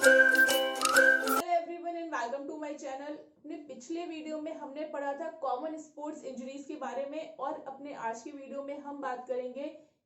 Hello everyone and welcome to my channel. अपने पिछले video में हमने पढ़ा था कॉमन स्पोर्ट्स इंजरीज के बारे में और अपने आज की वीडियो में हम बात करेंगे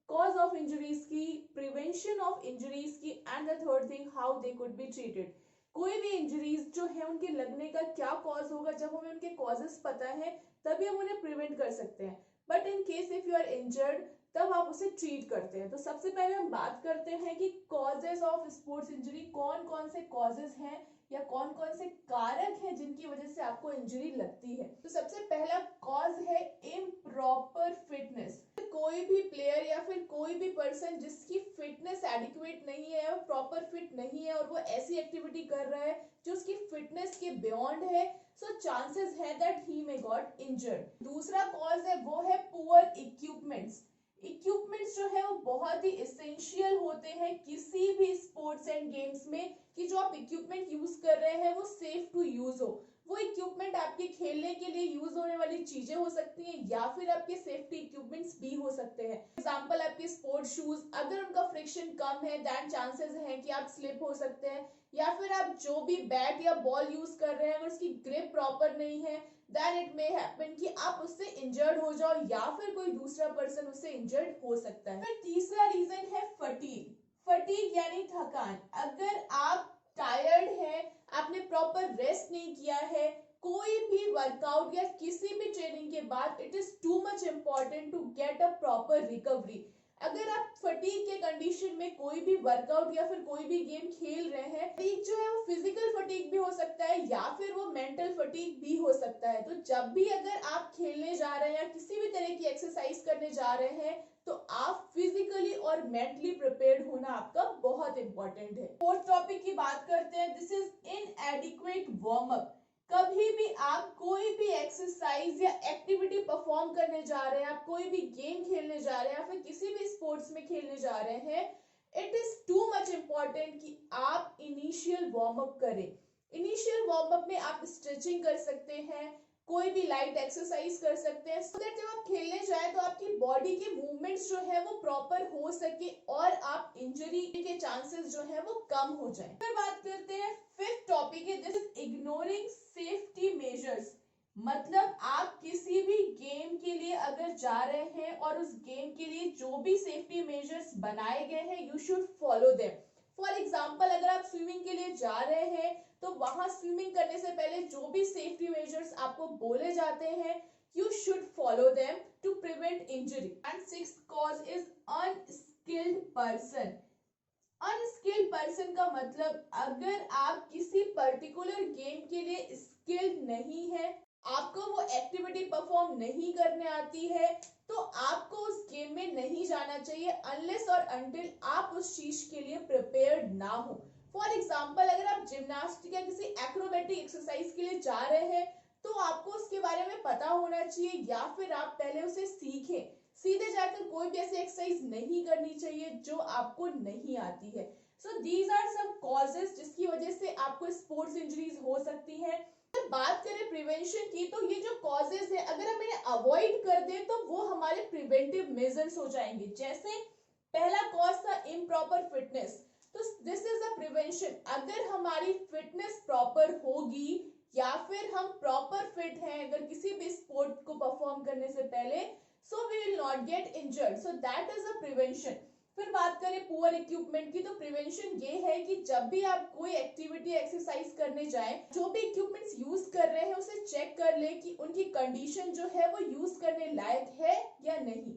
कॉज ऑफ इंजरीज की, प्रिवेंशन ऑफ इंजरीज की and the third thing how they could be treated. कोई भी इंजरीज जो है उनके लगने का क्या कॉज होगा, जब हमें उनके कॉजेस पता है तभी हम उन्हें प्रिवेंट कर सकते हैं। But in case if you are injured तब आप उसे ट्रीट करते हैं। तो सबसे पहले हम बात करते हैं कि कॉजेज ऑफ स्पोर्ट्स इंजरी, कौन कौन से कॉजेज हैं या कौन कौन से कारक हैं जिनकी वजह से आपको इंजरी लगती है। तो सबसे पहला कॉज है इम्प्रॉपर फिटनेस। कोई भी प्लेयर या फिर कोई भी पर्सन जिसकी फिटनेस एडिक्वेट नहीं है, प्रॉपर फिट नहीं है और वो ऐसी एक्टिविटी कर रहा है जो उसकी फिटनेस के बियॉन्ड है, सो चांसेस है that he may got injured. दूसरा कॉज है वो है पुअर इक्विपमेंट्स। इक्विपमेंट्स जो है वो बहुत ही एसेंशियल होते हैं किसी भी स्पोर्ट्स एंड गेम्स में, कि जो आप इक्विपमेंट यूज कर रहे हैं वो सेफ टू यूज हो। वो इक्विपमेंट आपके खेलने के लिए यूज होने वाली चीजें हो सकती हैं या फिर आपके सेफ्टी इक्विपमेंट्स भी हो सकते हैं। एग्जांपल आपके स्पोर्ट्स शूज, अगर उनका फ्रिक्शन कम है दैन चांसेस हैं कि आप स्लिप हो सकते हैं, या फिर आप जो भी बैट या बॉल यूज कर रहे हैं अगर उसकी ग्रिप प्रॉपर नहीं है then it may happen कि आप उससे इंजर्ड हो जाओ या फिर कोई दूसरा पर्सन उससे इंजर्ड हो सकता है। फिर तीसरा रीजन है फटीग। फटीग यानी थकान। अगर आप टायर्ड हैं, आपने प्रॉपर रेस्ट नहीं किया है, कोई भी वर्कआउट या किसी भी ट्रेनिंग के बाद, it is too much important to get a proper recovery. अगर आप फटीग के कंडीशन में कोई भी वर्कआउट या फिर कोई भी गेम खेल रहे हैं, फटीग जो है वो फिजिकल फटीग भी हो सकता है या फिर वो मेंटल फटीग भी हो सकता है। तो जब भी अगर आप खेलने जा रहे हैं या किसी भी तरह की एक्सरसाइज करने जा रहे हैं तो आप फिजिकली और मेंटली प्रिपेयर्ड होना आपका बहुत इंपॉर्टेंट है। फोर्थ टॉपिक की बात करते हैं, दिस इज इनएडिक्वेट वार्म अप। कभी भी आप कोई भी एक्सरसाइज या एक्टिविटी परफॉर्म करने जा रहे हैं, आप कोई भी गेम खेलने जा रहे हैं या फिर किसी भी स्पोर्ट्स में खेलने जा रहे हैं, it is too much important कि आप इनिशियल वार्म अप करें। इनिशियल वार्म अप में आप स्ट्रेचिंग कर सकते हैं, कोई भी लाइट एक्सरसाइज कर सकते हैं, सो दैट जब आप खेलने जाए तो आपकी बॉडी के मूवमेंट्स जो है वो प्रॉपर हो सके और आप इंजरी के चांसेस जो है वो कम हो जाए। फिर बात करते हैं, फिफ्थ टॉपिक है this is ignoring safety measures. मतलब आप किसी भी गेम के लिए अगर जा रहे हैं और उस गेम के लिए जो भी सेफ्टी मेजर्स बनाए गए हैं you should follow them. For example, अगर आप स्विमिंग के लिए जा रहे हैं तो वहां स्विमिंग करने से पहले जो भी सेफ्टी मेजर्स आपको बोले जाते हैं you should follow them to prevent injury. And sixth cause is unskilled person. Unskilled person का मतलब अगर आप किसी पर्टिकुलर गेम के लिए स्किल्ड नहीं है, आपको वो एक्टिविटी परफॉर्म नहीं करने आती है, तो आपको उस गेम में नहीं जाना चाहिए अनलेस और अनटिल आप उस चीज के लिए प्रिपेयर्ड ना हो। फॉर एग्जाम्पल, अगर आप जिम्नास्टिक या किसी एक्रोबेटिक एक्सरसाइज के लिए जा रहे हैं तो आपको उसके बारे में पता होना चाहिए या फिर आप पहले उसे सीखें। सीधे जाकर कोई भी ऐसी एक्सरसाइज नहीं करनी चाहिए जो आपको नहीं आती है। So these are some causes जिसकी वजह से आपको स्पोर्ट्स इंजरीज हो सकती हैं। अगर बात करें प्रिवेंशन की, तो ये जो कॉजेज है अगर हम इन्हें अवॉइड कर दें तो वो हमारे प्रिवेंटिव मेजर्स हो जाएंगे। जैसे पहला कॉज था इम्प्रॉपर फिटनेस, तो दिस इज अ प्रिवेंशन। अगर हमारी फिटनेस प्रॉपर होगी या फिर हम प्रॉपर फिट हैं अगर किसी भी स्पोर्ट को परफॉर्म करने से पहले, so we will not get injured, so that is a prevention। फिर बात करें पुअर इक्विपमेंट की, तो प्रिवेंशन ये है कि जब भी आप कोई एक्टिविटी एक्सरसाइज करने जाएं, जो भी इक्विपमेंट्स यूज कर रहे हैं उसे चेक कर ले कि उनकी कंडीशन जो है वो यूज करने लायक है या नहीं।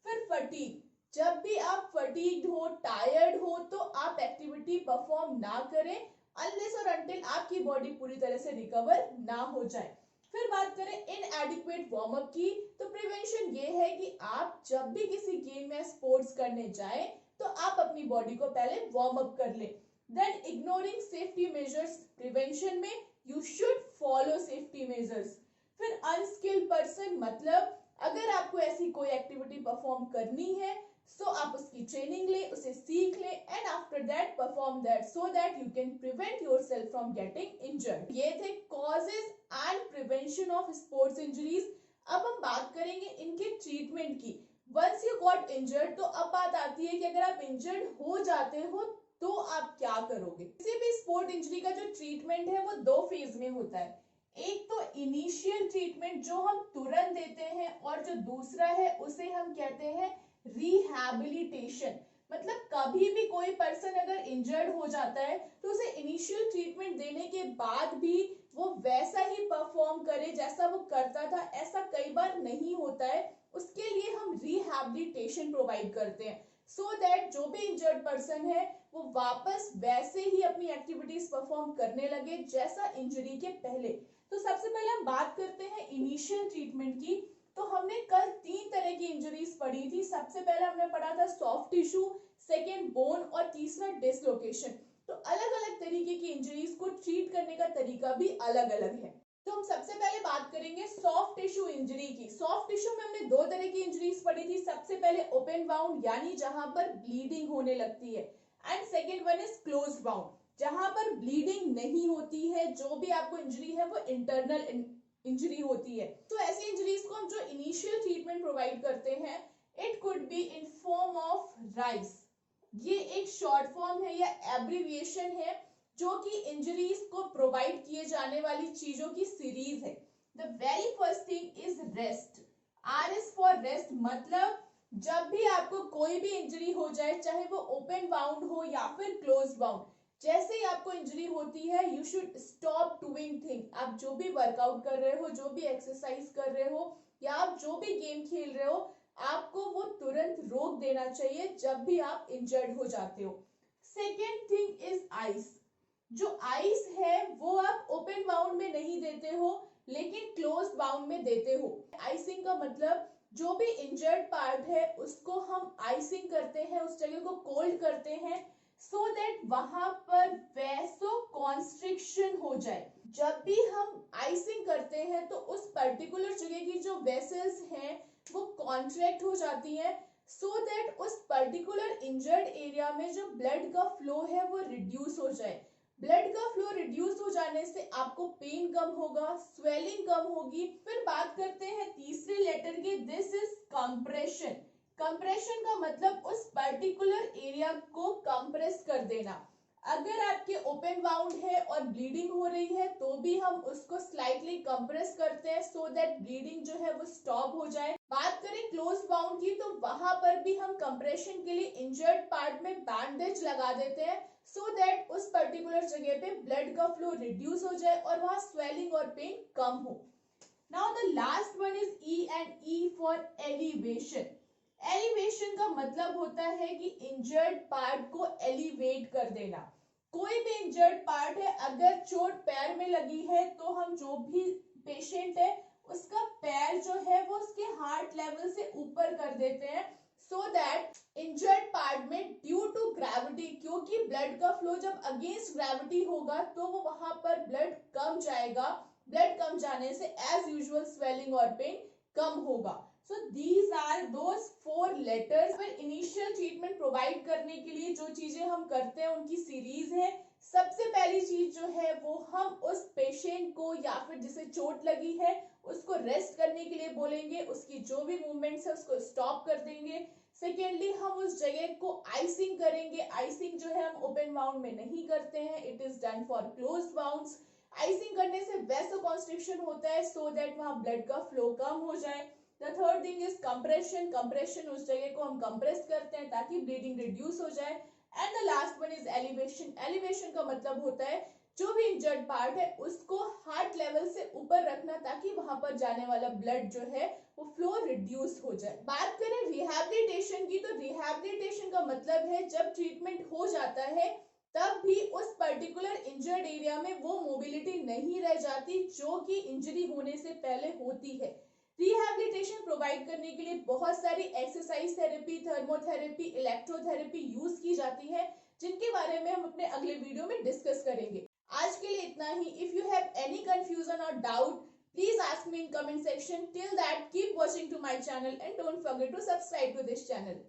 फिर फटीग, जब भी आप फटीग्ड हो, टायर्ड हो, तो आप एक्टिविटी परफॉर्म ना करें अनलेस और अनटिल आपकी बॉडी पूरी तरह से रिकवर ना हो जाए। फिर बात करें इनएडिक्वेट वार्म अप की, तो प्रिवेंशन ये है कि आप जब भी किसी गेम या स्पोर्ट्स करने जाएं तो आप अपनी बॉडी को पहले वार्म अप कर लें। Then ignoring safety measures, prevention में you should follow safety measures. फिर अनस्किल्ड पर्सन, मतलब अगर आपको ऐसी कोई एक्टिविटी परफॉर्म करनी है सो आप उसकी ट्रेनिंग ले, उसे सीख ले and after that perform that so that you can prevent yourself from getting injured. ये थे causes and prevention of sports injuries. अब हम बात करेंगे इनके ट्रीटमेंट की। वंस यू गॉट इंजर्ड, तो अब बात आती है कि अगर आप इंजर्ड हो जाते हो तो आप क्या करोगे। किसी भी स्पोर्ट इंजरी का जो ट्रीटमेंट है वो 2 फेज में होता है। एक तो इनिशियल ट्रीटमेंट जो हम तुरंत देते हैं, और जो दूसरा है उसे हम कहते हैं रिहैबिलिटेशन। मतलब कभी भी कोई पर्सन अगर इंजर्ड हो जाता है तो उसे इनिशियल ट्रीटमेंट देने के बाद भी वो वैसा ही परफॉर्म करे जैसा वो करता था, ऐसा कई बार नहीं होता है। उसके लिए हम रिहैबिलिटेशन प्रोवाइड करते हैं, सो दैट जो भी इंजर्ड पर्सन है वो वापस वैसे ही अपनी एक्टिविटीज परफॉर्म करने लगे जैसा इंजरी के पहले। तो सबसे पहले हम बात करते हैं इनिशियल ट्रीटमेंट की। तो हमने कल 3 तरह की इंजरीज पढ़ी थी। सबसे पहले हमने पढ़ा था सॉफ्ट टिश्यू, सेकेंड बोन, और तीसरा डिसलोकेशन। तो अलग अलग तरीके की इंजरीज को ट्रीट करने का तरीका भी अलग अलग है। तो हम सबसे पहले बात करेंगे सॉफ्ट टिश्यू इंजरी की। सॉफ्ट टिश्यू में हमने 2 तरह की इंजरीज पढ़ी थी। सबसे पहले ओपन वाउंड, यानी जहां पर ब्लीडिंग होने लगती है, and second one is close wound, जहां पर ब्लीडिंग नहीं होती है। जो भी आपको इंजरी है वो इंटरनल इंजरी होती है। तो ऐसी इंजरीज को हम जो इनिशियल ट्रीटमेंट प्रोवाइड करते हैं, it could be in form of rice. ये एक शॉर्ट फॉर्म है या एब्रिविएशन है जो कि इंजरीज को प्रोवाइड किए जाने वाली चीजों की सीरीज है। The very first thing is rest. R is for rest, मतलब जब भी आपको कोई भी इंजरी हो जाए, चाहे वो ओपन बाउंड हो या फिर क्लोज बाउंड, जैसे ही आपको इंजरी होती है you should stop doing thing. आप जो भी वर्कआउट कर रहे हो, जो भी एक्सरसाइज कर रहे हो, या आप जो भी गेम खेल रहे हो, आपको वो तुरंत रोक देना चाहिए जब भी आप इंजर्ड हो जाते हो। Second thing is ice. जो आइस है वो आप ओपन बाउंड में नहीं देते हो, लेकिन क्लोज बाउंड में देते हो। आइसिंग का मतलब जो भी इंजर्ड पार्ट है उसको हम आइसिंग करते हैं, उस जगह को कोल्ड करते हैं, सो दैट वहां पर वैसो कॉन्स्ट्रिक्शन हो जाए। जब भी हम आइसिंग करते हैं तो उस पर्टिकुलर जगह की जो वेसल्स हैं वो कॉन्ट्रैक्ट हो जाती हैं, सो दैट उस पर्टिकुलर इंजर्ड एरिया में जो ब्लड का फ्लो है वो रिड्यूस हो जाए। ब्लड का फ्लो रिड्यूस हो जाने से आपको पेन कम होगा, स्वेलिंग कम होगी। फिर बात करते हैं तीसरे लेटर की, दिस इज कंप्रेशन। कंप्रेशन का मतलब उस पर्टिकुलर एरिया को कंप्रेस कर देना। अगर आपके ओपन वाउंड है और ब्लीडिंग हो रही है तो भी हम उसको स्लाइटली कंप्रेस करते हैं, सो दैट ब्लीडिंग जो है वो स्टॉप हो जाए। बात करें क्लोज वाउंड की, तो वहां पर भी हम कंप्रेशन के लिए इंजर्ड पार्ट में बैंडेज लगा देते हैं, सो दैट उस पर्टिकुलर जगह पे ब्लड का फ्लो रिड्यूस हो जाए और वहां स्वेलिंग और पेन कम हो। Now the last one is E, and E for elevation. Elevation का मतलब होता है कि इंजर्ड पार्ट को एलिवेट कर देना। कोई भी इंजर्ड पार्ट है, अगर चोट पैर में लगी है तो हम जो भी पेशेंट है उसका पैर जो है वो उसके हार्ट लेवल से ऊपर कर देते हैं, सो दैट इंजर्ड पार्ट में ड्यू टू ग्रेविटी, क्योंकि ब्लड का फ्लो जब अगेंस्ट ग्रेविटी होगा तो वो वहां पर ब्लड कम जाएगा। ब्लड कम जाने से एज यूजुअल स्वेलिंग और पेन कम होगा। So these are those 4 letters। फिर इनिशियल ट्रीटमेंट प्रोवाइड करने के लिए जो चीजें हम करते हैं उनकी सीरीज है। सबसे पहली चीज जो है वो हम उस पेशेंट को या फिर जिसे चोट लगी है उसको रेस्ट करने के लिए बोलेंगे, उसकी जो भी मूवमेंट्स है उसको स्टॉप कर देंगे। सेकेंडली हम उस जगह को आइसिंग करेंगे। आइसिंग जो है हम ओपन वाउंड में नहीं करते हैं, it is done for closed wounds. Icing करने से वैसो कॉन्स्ट्रिक्शन होता है, सो दैट वहां ब्लड का फ्लो कम हो जाए। The third thing is compression. Compression, उस जगह को हम कंप्रेस करते हैं ताकि ब्लीडिंग रिड्यूस हो जाए। And the last one is elevation. Elevation का मतलब होता है जो भी इंजर्ड पार्ट है उसको हार्ट लेवल से ऊपर रखना ताकि वहां पर जाने वाला ब्लड जो है वो फ्लो रिड्यूस हो जाए। बात करें रिहैबिलिटेशन की, तो रिहैबिलिटेशन का मतलब है जब ट्रीटमेंट हो जाता है तब भी उस पर्टिकुलर इंजर्ड एरिया में वो मोबिलिटी नहीं रह जाती जो कि इंजरी होने से पहले होती है। रिहैबिलिटेशन प्रोवाइड करने के लिए बहुत सारी exercise therapy, thermotherapy, electrotherapy use की जाती है, जिनके बारे में हम अपने अगले वीडियो में डिस्कस करेंगे। आज के लिए इतना ही। If you have any confusion और doubt, please ask me in comment section. Till that, keep watching to my channel and don't forget to subscribe to this channel.